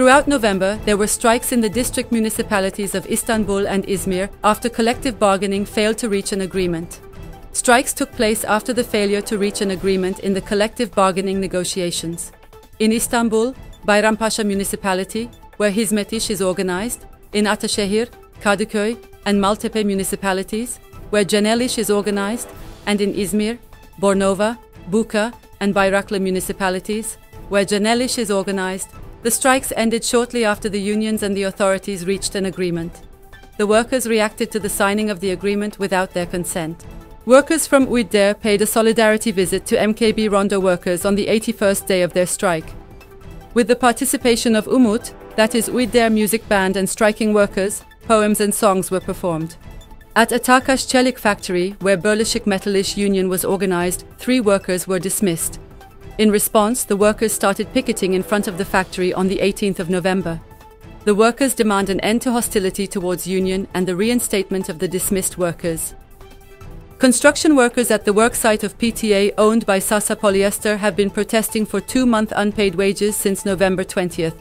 Throughout November, there were strikes in the district municipalities of Istanbul and Izmir after collective bargaining failed to reach an agreement. Strikes took place after the failure to reach an agreement in the collective bargaining negotiations. In Istanbul, Bayrampaşa Municipality, where Hizmet-İş is organized, in Ataşehir, Kadıköy and Maltepe municipalities, where Genel-İş is organized, and in İzmir, Bornova, Buca and Bayraklı municipalities, where Genel-İş is organized, the strikes ended shortly after the unions and the authorities reached an agreement. The workers reacted to the signing of the agreement without their consent. Workers from UİD-DER paid a solidarity visit to MKB Rondo workers on the 81st day of their strike. With the participation of UMUT, that is UİD-DER Music Band, and striking workers, poems and songs were performed. At Ataşehir Çelik factory, where Birleşik Metal-İş Union was organized, 3 workers were dismissed. In response, the workers started picketing in front of the factory on the 18th of November. The workers demand an end to hostility towards union and the reinstatement of the dismissed workers. Construction workers at the worksite of PTA owned by Sasa Polyester have been protesting for 2-month unpaid wages since November 20th.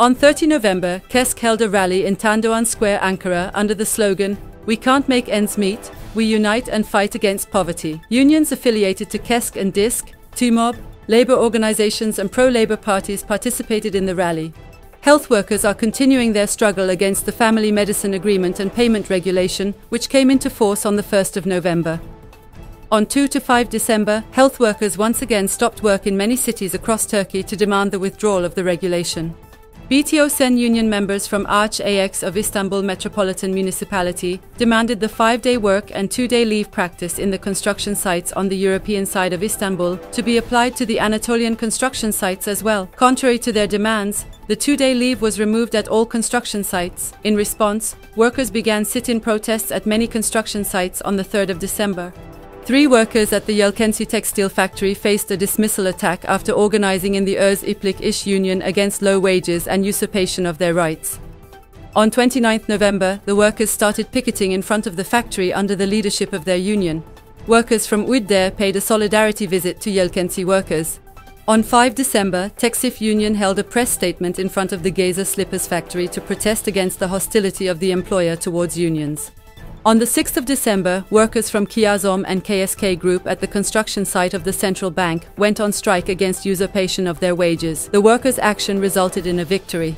On 30 November, KESK held a rally in Tandoğan Square, Ankara, under the slogan, "We can't make ends meet, we unite and fight against poverty." Unions affiliated to KESK and DİSK, TÜMOB, labor organizations and pro-labor parties participated in the rally. Health workers are continuing their struggle against the Family Medicine Agreement and Payment Regulation, which came into force on the 1st of November. On 2 to 5 December, health workers once again stopped work in many cities across Turkey to demand the withdrawal of the regulation. BTO-SEN union members from AX of Istanbul Metropolitan Municipality demanded the 5-day work and 2-day leave practice in the construction sites on the European side of Istanbul to be applied to the Anatolian construction sites as well. Contrary to their demands, the 2-day leave was removed at all construction sites. In response, workers began sit-in protests at many construction sites on the 3rd of December. 3 workers at the Yelkensi textile factory faced a dismissal attack after organizing in the Öz İplik İş union against low wages and usurpation of their rights. On 29 November, the workers started picketing in front of the factory under the leadership of their union. Workers from UİD-DER paid a solidarity visit to Yelkensi workers. On 5 December, Teksif Union held a press statement in front of the Geza Slippers factory to protest against the hostility of the employer towards unions. On the 6th of December, workers from Kiyazom and KSK Group at the construction site of the central bank went on strike against usurpation of their wages. The workers' action resulted in a victory.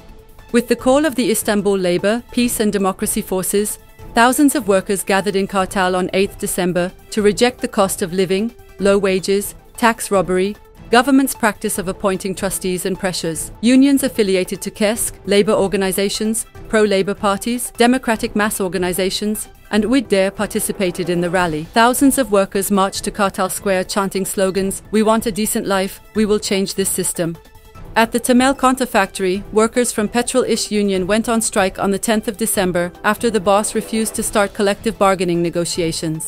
With the call of the Istanbul Labour, Peace and Democracy Forces, thousands of workers gathered in Kartal on 8 December to reject the cost of living, low wages, tax robbery, government's practice of appointing trustees and pressures. Unions affiliated to KESK, labor organizations, pro-labor parties, democratic mass organizations, and UİD-DER participated in the rally. Thousands of workers marched to Kartal Square chanting slogans, "We want a decent life, we will change this system." At the Temel Konta factory, workers from Petrol-İş Union went on strike on the 10th of December after the boss refused to start collective bargaining negotiations.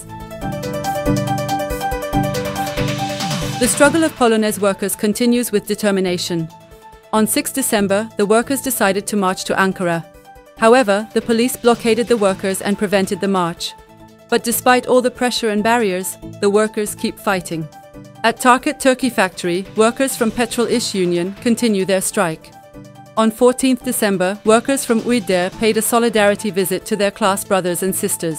The struggle of Polonez workers continues with determination. On 6 December, the workers decided to march to Ankara. However, the police blockaded the workers and prevented the march. But despite all the pressure and barriers, the workers keep fighting. At Target Turkey factory, workers from Petrol-İş Union continue their strike. On 14 December, workers from UİD-DER paid a solidarity visit to their class brothers and sisters.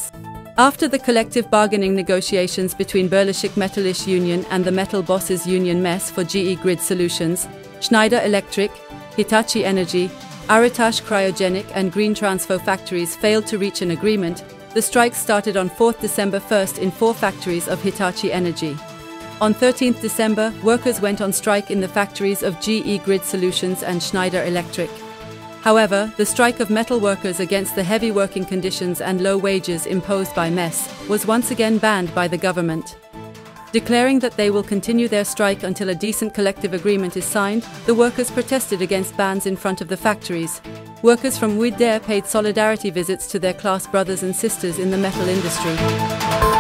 After the collective bargaining negotiations between Birleşik Metal-İş Union and the Metal Bosses Union MES for GE Grid Solutions, Schneider Electric, Hitachi Energy, Aritaş Cryogenic and Green Transfer factories failed to reach an agreement, the strike started on 4 December 1st in 4 factories of Hitachi Energy. On 13 December, workers went on strike in the factories of GE Grid Solutions and Schneider Electric. However, the strike of metal workers against the heavy working conditions and low wages imposed by MES was once again banned by the government. Declaring that they will continue their strike until a decent collective agreement is signed, the workers protested against bans in front of the factories. Workers from UİD-DER paid solidarity visits to their class brothers and sisters in the metal industry.